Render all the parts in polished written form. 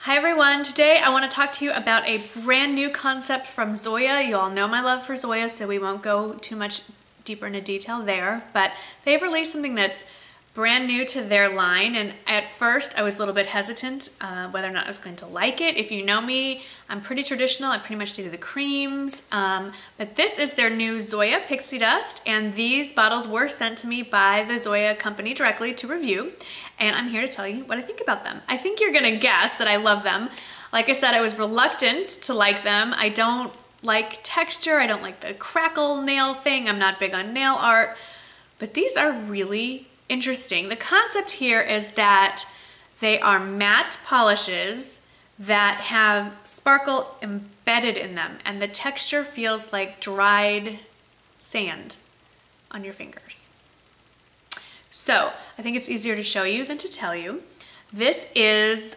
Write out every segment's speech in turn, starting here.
Hi everyone, today I want to talk to you about a brand new concept from Zoya. You all know my love for Zoya, so we won't go too much deeper into detail there, but they've released something that's brand new to their line, and at first I was a little bit hesitant whether or not I was going to like it. If you know me, I'm pretty traditional. I pretty much do the creams, but this is their new Zoya Pixie Dust, and these bottles were sent to me by the Zoya company directly to review, and I'm here to tell you what I think about them. I think you're gonna guess that I love them. Like I said, I was reluctant to like them. I don't like texture, I don't like the crackle nail thing, I'm not big on nail art, but these are really interesting. The concept here is that they are matte polishes that have sparkle embedded in them, and the texture feels like dried sand on your fingers. So I think it's easier to show you than to tell you. This is,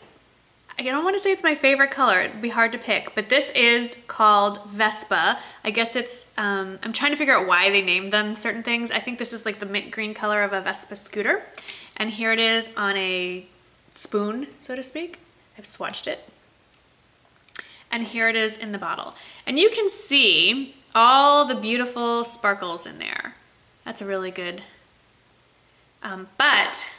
I don't want to say it's my favorite color, it'd be hard to pick, but this is called Vespa. I guess it's, I'm trying to figure out why they named them certain things. I think this is like the mint green color of a Vespa scooter. And here it is on a spoon, so to speak. I've swatched it. And here it is in the bottle. And you can see all the beautiful sparkles in there. That's a really good, but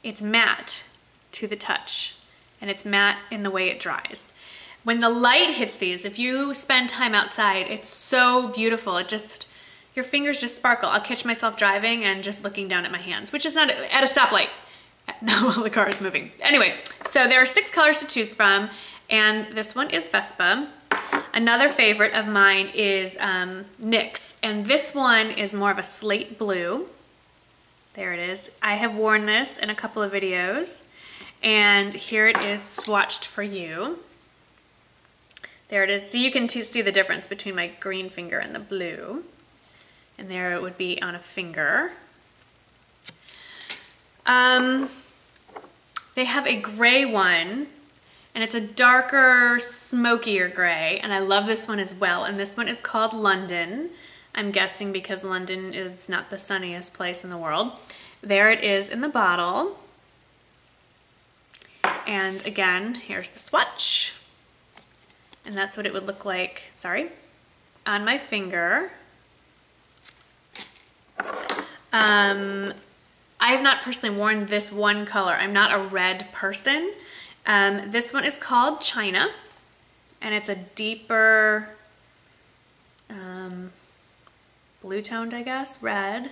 it's matte to the touch. And it's matte in the way it dries. When the light hits these, if you spend time outside, it's so beautiful. It just, your fingers just sparkle. I'll catch myself driving and just looking down at my hands, which is not at a stoplight. No, while the car is moving. Anyway, so there are 6 colors to choose from, and this one is Vespa. Another favorite of mine is NYX, and this one is more of a slate blue. There it is. I have worn this in a couple of videos. And here it is swatched for you. There it is. So you can see the difference between my green finger and the blue. And there it would be on a finger. They have a gray one, and it's a darker, smokier gray, and I love this one as well. And this one is called London. I'm guessing because London is not the sunniest place in the world. There it is in the bottle. And again, here's the swatch. And that's what it would look like, sorry, on my finger. I have not personally worn this one color. I'm not a red person. This one is called China, and it's a deeper blue toned, I guess, red.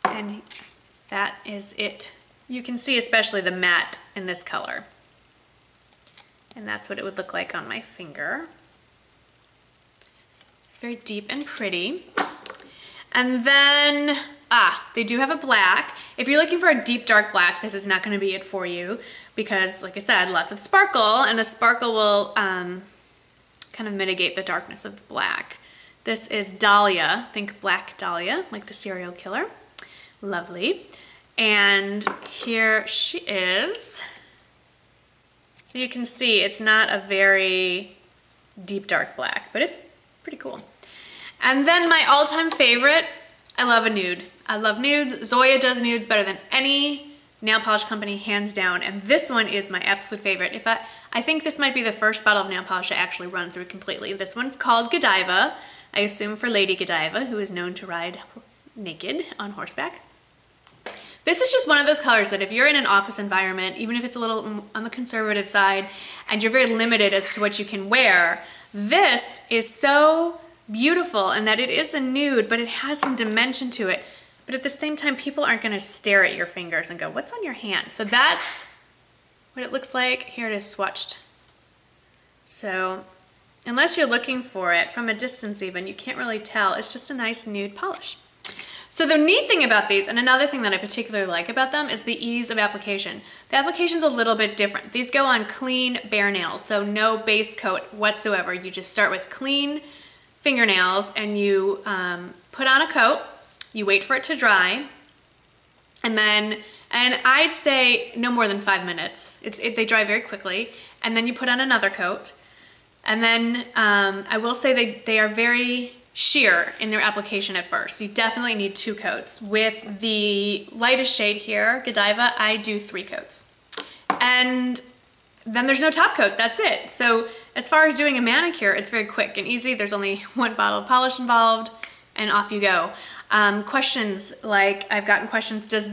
And that is it. You can see especially the matte in this color. And that's what it would look like on my finger. It's very deep and pretty. And then, they do have a black. If you're looking for a deep dark black, this is not going to be it for you because, like I said, lots of sparkle, and the sparkle will kind of mitigate the darkness of the black. This is Dahlia, think Black Dahlia, like the serial killer. Lovely. And here she is. So you can see it's not a very deep dark black, but it's pretty cool. And then my all-time favorite, I love a nude. I love nudes. Zoya does nudes better than any nail polish company, hands down, and this one is my absolute favorite. I think this might be the first bottle of nail polish I actually run through completely. This one's called Godiva, I assume for Lady Godiva, who is known to ride naked on horseback. This is just one of those colors that if you're in an office environment, even if it's a little on the conservative side, and you're very limited as to what you can wear, this is so beautiful in that it is a nude, but it has some dimension to it. But at the same time, people aren't gonna stare at your fingers and go, what's on your hand? So that's what it looks like. Here it is swatched. So unless you're looking for it from a distance even, you can't really tell. It's just a nice nude polish. So the neat thing about these, and another thing that I particularly like about them, is the ease of application. The application's a little bit different. These go on clean bare nails, so no base coat whatsoever. You just start with clean fingernails and you put on a coat, you wait for it to dry, and I'd say no more than 5 minutes. They dry very quickly, and then you put on another coat. And then I will say they are very sheer in their application at first. You definitely need 2 coats. With the lightest shade here, Godiva, I do 3 coats. And then there's no top coat, that's it. So as far as doing a manicure, it's very quick and easy. There's only one bottle of polish involved and off you go. Questions, like I've gotten questions, is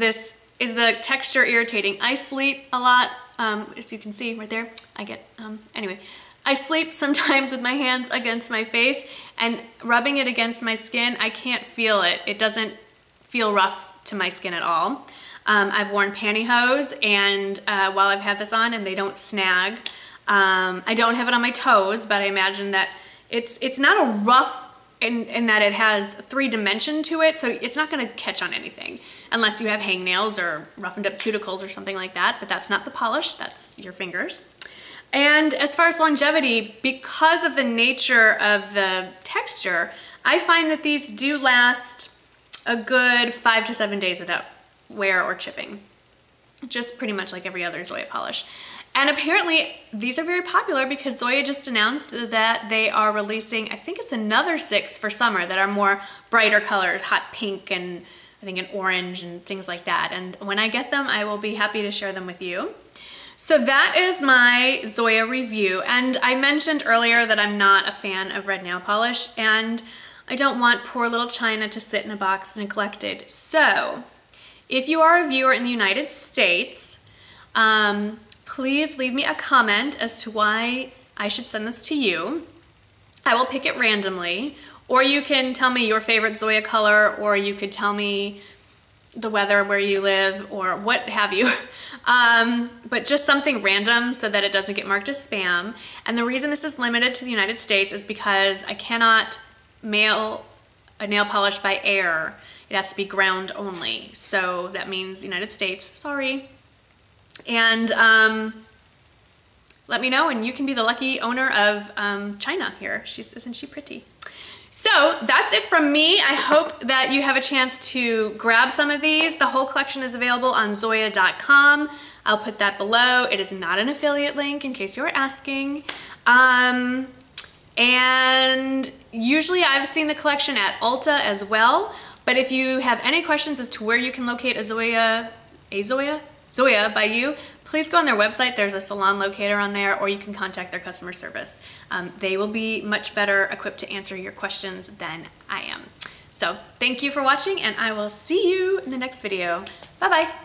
the texture irritating? I sleep a lot, as you can see right there, anyway. I sleep sometimes with my hands against my face, and rubbing it against my skin, I can't feel it. It doesn't feel rough to my skin at all. I've worn pantyhose and while I've had this on, and they don't snag. I don't have it on my toes, but I imagine that it's not a rough in that it has 3 dimension to it, so it's not gonna catch on anything unless you have hangnails or roughened up cuticles or something like that, but that's not the polish, that's your fingers. And as far as longevity, because of the nature of the texture, I find that these do last a good 5 to 7 days without wear or chipping. Just pretty much like every other Zoya polish. And apparently these are very popular because Zoya just announced that they are releasing, I think it's another 6 for summer that are more brighter colors, hot pink and I think an orange and things like that. And when I get them, I will be happy to share them with you. So that is my Zoya review, and I mentioned earlier that I'm not a fan of red nail polish, and I don't want poor little China to sit in a box neglected. So if you are a viewer in the United States, please leave me a comment as to why I should send this to you. I will pick it randomly, or you can tell me your favorite Zoya color, or you could tell me the weather where you live or what have you. But just something random so that it doesn't get marked as spam. And the reason this is limited to the United States is because I cannot mail a nail polish by air. It has to be ground only. So that means United States, sorry. And let me know and you can be the lucky owner of China here. Isn't she pretty? So that's it from me. I hope that you have a chance to grab some of these. The whole collection is available on Zoya.com. I'll put that below. It is not an affiliate link in case you were asking. And usually I've seen the collection at Ulta as well. But if you have any questions as to where you can locate Zoya by You, please go on their website. There's a salon locator on there, or you can contact their customer service. They will be much better equipped to answer your questions than I am. So thank you for watching, and I will see you in the next video. Bye-bye.